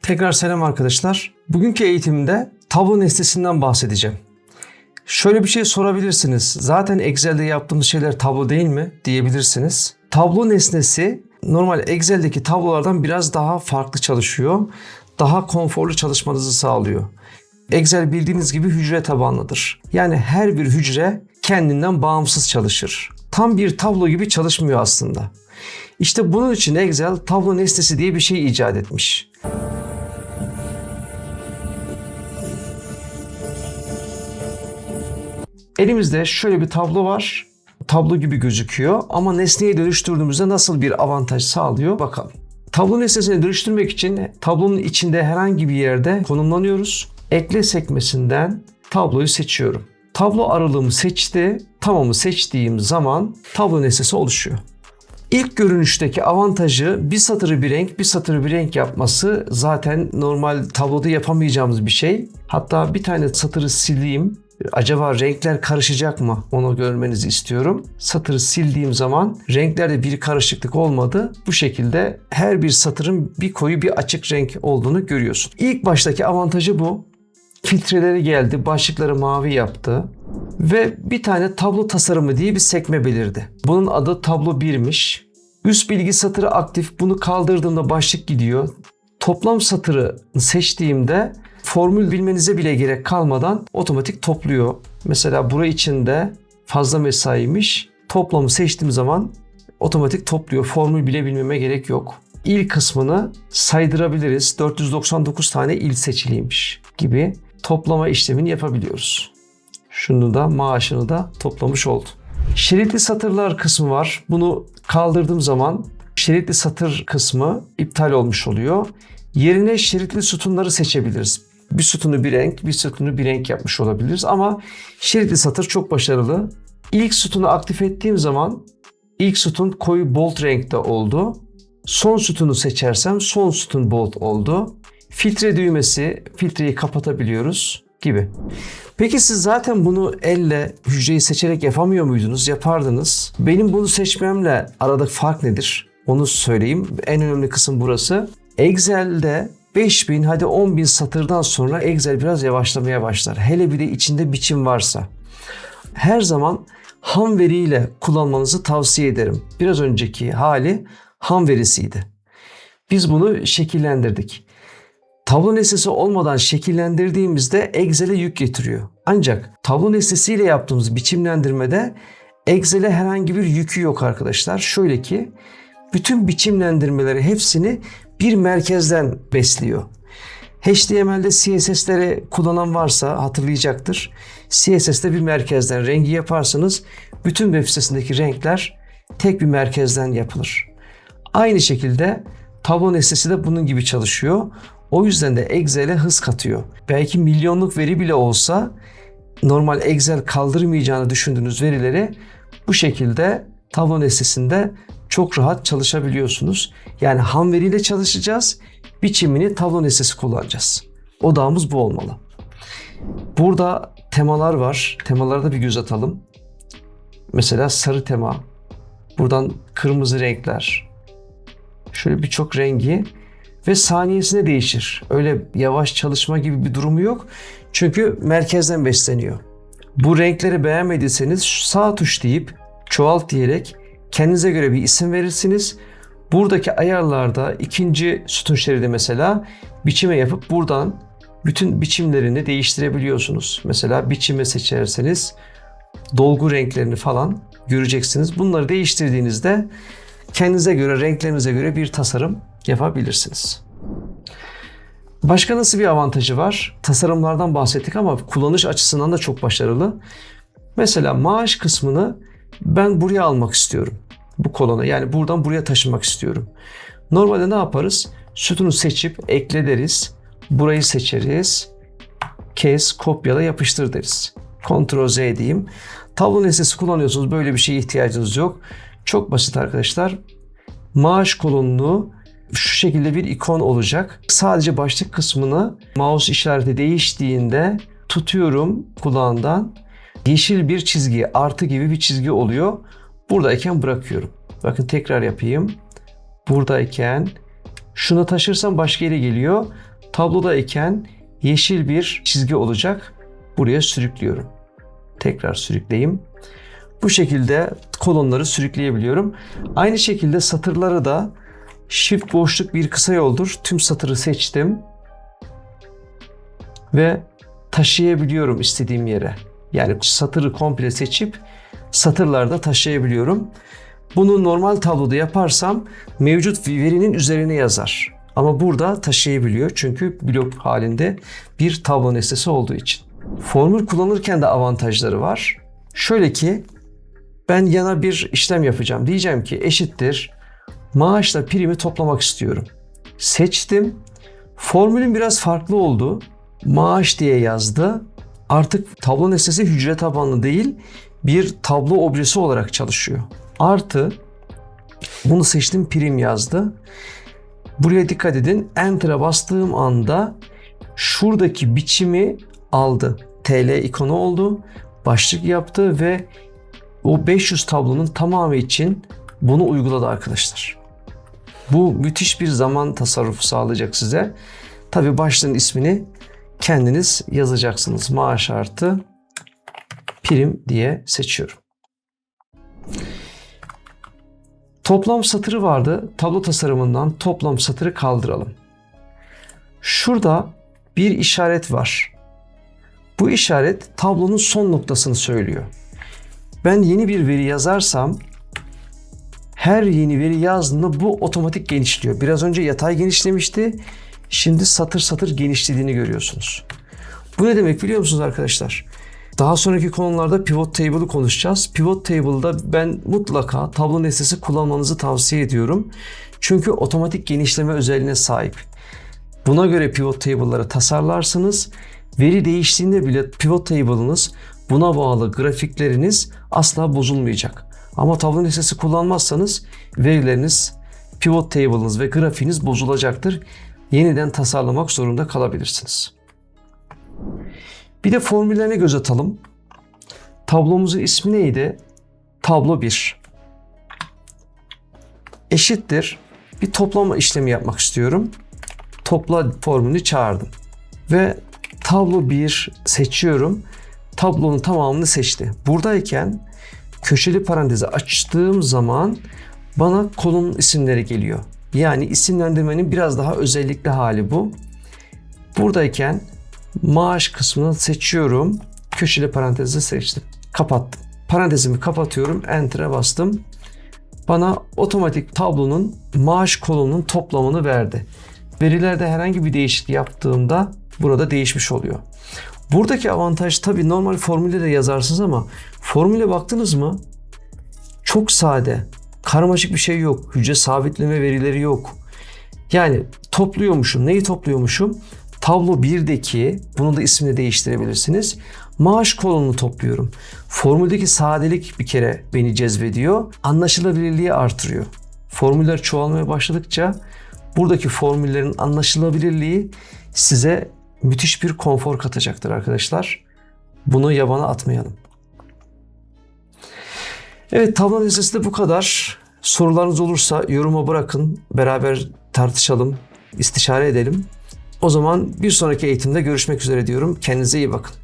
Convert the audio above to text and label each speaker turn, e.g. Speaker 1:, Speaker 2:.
Speaker 1: Tekrar selam arkadaşlar. Bugünkü eğitimde tablo nesnesinden bahsedeceğim. Şöyle bir şey sorabilirsiniz. Zaten Excel'de yaptığımız şeyler tablo değil mi diyebilirsiniz. Tablo nesnesi normal Excel'deki tablolardan biraz daha farklı çalışıyor. Daha konforlu çalışmanızı sağlıyor. Excel bildiğiniz gibi hücre tabanlıdır. Yani her bir hücre kendinden bağımsız çalışır. Tam bir tablo gibi çalışmıyor aslında. İşte bunun için Excel tablo nesnesi diye bir şey icat etmiş. Elimizde şöyle bir tablo var. Tablo gibi gözüküyor ama nesneye dönüştürdüğümüzde nasıl bir avantaj sağlıyor bakalım. Tablo nesnesini dönüştürmek için tablonun içinde herhangi bir yerde konumlanıyoruz. Ekle sekmesinden tabloyu seçiyorum. Tablo aralığımı seçti. Tamamı seçtiğim zaman tablo nesnesi oluşuyor. İlk görünüşteki avantajı bir satırı bir renk, bir satırı bir renk yapması zaten normal tabloda yapamayacağımız bir şey. Hatta bir tane satırı sileyim. Acaba renkler karışacak mı? Onu görmenizi istiyorum. Satırı sildiğim zaman renklerde bir karışıklık olmadı. Bu şekilde her bir satırın bir koyu bir açık renk olduğunu görüyorsun. İlk baştaki avantajı bu. Filtreleri geldi, başlıkları mavi yaptı ve bir tane tablo tasarımı diye bir sekme belirdi. Bunun adı tablo 1'miş. Üst bilgi satırı aktif. Bunu kaldırdığımda başlık gidiyor. Toplam satırı seçtiğimde formül bilmenize bile gerek kalmadan otomatik topluyor. Mesela burası için de fazla mesaiymiş. Toplamı seçtiğim zaman otomatik topluyor. Formül bile bilmeme gerek yok. İl kısmını saydırabiliriz. 499 tane il seçiliymiş gibi toplama işlemini yapabiliyoruz. Şunu da maaşını da toplamış oldu. Şeritli satırlar kısmı var. Bunu kaldırdığım zaman şeritli satır kısmı iptal olmuş oluyor. Yerine şeritli sütunları seçebiliriz. Bir sütunu bir renk, bir sütunu bir renk yapmış olabiliriz ama şeritli satır çok başarılı. İlk sütunu aktif ettiğim zaman ilk sütun koyu bold renkte oldu. Son sütunu seçersem son sütun bold oldu. Filtre düğmesi, filtreyi kapatabiliyoruz gibi. Peki siz zaten bunu elle hücreyi seçerek yapamıyor muydunuz? Yapardınız. Benim bunu seçmemle aradaki fark nedir? Onu söyleyeyim. En önemli kısım burası. Excel'de 5000 hadi 10.000 satırdan sonra Excel biraz yavaşlamaya başlar. Hele bir de içinde biçim varsa. Her zaman ham veriyle kullanmanızı tavsiye ederim. Biraz önceki hali ham verisiydi. Biz bunu şekillendirdik. Tablo nesnesi olmadan şekillendirdiğimizde Excel'e yük getiriyor. Ancak tablo nesnesiyle yaptığımız biçimlendirmede Excel'e herhangi bir yükü yok arkadaşlar. Şöyle ki bütün biçimlendirmeleri hepsini bir merkezden besliyor. HTML'de CSS'leri kullanan varsa hatırlayacaktır. CSS'de bir merkezden rengi yaparsanız bütün web sitesindeki renkler tek bir merkezden yapılır. Aynı şekilde tablo nesnesi de bunun gibi çalışıyor. O yüzden de Excel'e hız katıyor. Belki milyonluk veri bile olsa normal Excel kaldırmayacağını düşündüğünüz verileri bu şekilde tablo nesnesinde çok rahat çalışabiliyorsunuz. Yani ham veriyle çalışacağız. Biçimini tablo nesnesi kullanacağız. Odağımız bu olmalı. Burada temalar var. Temalara da bir göz atalım. Mesela sarı tema. Buradan kırmızı renkler. Şöyle birçok rengi ve saniyesine değişir. Öyle yavaş çalışma gibi bir durumu yok. Çünkü merkezden besleniyor. Bu renkleri beğenmediyseniz sağ tuş deyip çoğalt diyerek kendinize göre bir isim verirsiniz. Buradaki ayarlarda ikinci sütun şeridi mesela biçime yapıp buradan bütün biçimlerini değiştirebiliyorsunuz. Mesela biçime seçerseniz dolgu renklerini falan göreceksiniz. Bunları değiştirdiğinizde kendinize göre, renklerinize göre bir tasarım yapabilirsiniz. Başka nasıl bir avantajı var? Tasarımlardan bahsettik ama kullanış açısından da çok başarılı. Mesela maaş kısmını ben buraya almak istiyorum. Bu kolona, yani buradan buraya taşımak istiyorum. Normalde ne yaparız? Sütunu seçip ekle deriz. Burayı seçeriz. Kes, kopyala, yapıştır deriz. Ctrl Z diyeyim. Tablo nesnesi kullanıyorsunuz. Böyle bir şeye ihtiyacınız yok. Çok basit arkadaşlar. Maaş kolonunu şu şekilde bir ikon olacak. Sadece başlık kısmını mouse işareti değiştiğinde tutuyorum kulağından. Yeşil bir çizgi, artı gibi bir çizgi oluyor. Buradayken bırakıyorum. Bakın tekrar yapayım. Buradayken şunu taşırsam başka yere geliyor. Tablodayken yeşil bir çizgi olacak. Buraya sürüklüyorum. Tekrar sürükleyeyim. Bu şekilde kolonları sürükleyebiliyorum. Aynı şekilde satırları da Shift boşluk bir kısa yoldur. Tüm satırı seçtim. Ve taşıyabiliyorum istediğim yere. Yani satırı komple seçip satırlarda taşıyabiliyorum. Bunu normal tabloda yaparsam mevcut verinin üzerine yazar. Ama burada taşıyabiliyor çünkü blok halinde bir tablo nesnesi olduğu için. Formül kullanırken de avantajları var. Şöyle ki ben yana bir işlem yapacağım. Diyeceğim ki eşittir maaşla primi toplamak istiyorum. Seçtim. Formülün biraz farklı oldu. Maaş diye yazdı. Artık tablo nesnesi hücre tabanlı değil, bir tablo objesi olarak çalışıyor. Artı bunu seçtim, prim yazdı. Buraya dikkat edin. Enter'a bastığım anda şuradaki biçimi aldı. TL ikonu oldu. Başlık yaptı ve o 500 tablonun tamamı için bunu uyguladı arkadaşlar. Bu müthiş bir zaman tasarrufu sağlayacak size. Tabii başlığın ismini kendiniz yazacaksınız. Maaş artı prim diye seçiyorum. Toplam satırı vardı. Tablo tasarımından toplam satırı kaldıralım. Şurada bir işaret var. Bu işaret tablonun son noktasını söylüyor. Ben yeni bir veri yazarsam her yeni veri yazdığında bu otomatik genişliyor. Biraz önce yatay genişlemişti. Şimdi satır satır genişlediğini görüyorsunuz. Bu ne demek biliyor musunuz arkadaşlar? Daha sonraki konularda pivot table'ı konuşacağız. Pivot table'da ben mutlaka tablo nesnesi kullanmanızı tavsiye ediyorum. Çünkü otomatik genişleme özelliğine sahip. Buna göre pivot table'ları tasarlarsınız. Veri değiştiğinde bile pivot table'ınız, buna bağlı grafikleriniz asla bozulmayacak. Ama tablo nesnesi kullanmazsanız verileriniz, pivot table'ınız ve grafiğiniz bozulacaktır. Yeniden tasarlamak zorunda kalabilirsiniz. Bir de formüllerine göz atalım. Tablomuzun ismi neydi? Tablo 1. Eşittir. Bir toplama işlemi yapmak istiyorum. Topla formülünü çağırdım. Ve tablo 1 seçiyorum. Tablonun tamamını seçti. Buradayken köşeli parantezi açtığım zaman bana kolonun isimleri geliyor. Yani isimlendirmenin biraz daha özellikli hali bu. Buradayken maaş kısmını seçiyorum. Köşeli parantezi seçtim. Kapattım. Parantezimi kapatıyorum. Enter'a bastım. Bana otomatik tablonun maaş kolonunun toplamını verdi. Verilerde herhangi bir değişiklik yaptığımda burada değişmiş oluyor. Buradaki avantaj tabii normal formülle de yazarsınız ama formüle baktınız mı? Çok sade. Karmaşık bir şey yok. Hücre sabitleme verileri yok. Yani topluyormuşum. Neyi topluyormuşum? Tablo 1'deki, bunu da ismini değiştirebilirsiniz. Maaş kolonunu topluyorum. Formüldeki sadelik bir kere beni cezbediyor. Anlaşılabilirliği artırıyor. Formüller çoğalmaya başladıkça buradaki formüllerin anlaşılabilirliği size müthiş bir konfor katacaktır arkadaşlar. Bunu yabana atmayalım. Evet, tablo nesnesi de bu kadar. Sorularınız olursa yoruma bırakın. Beraber tartışalım, istişare edelim. O zaman bir sonraki eğitimde görüşmek üzere diyorum. Kendinize iyi bakın.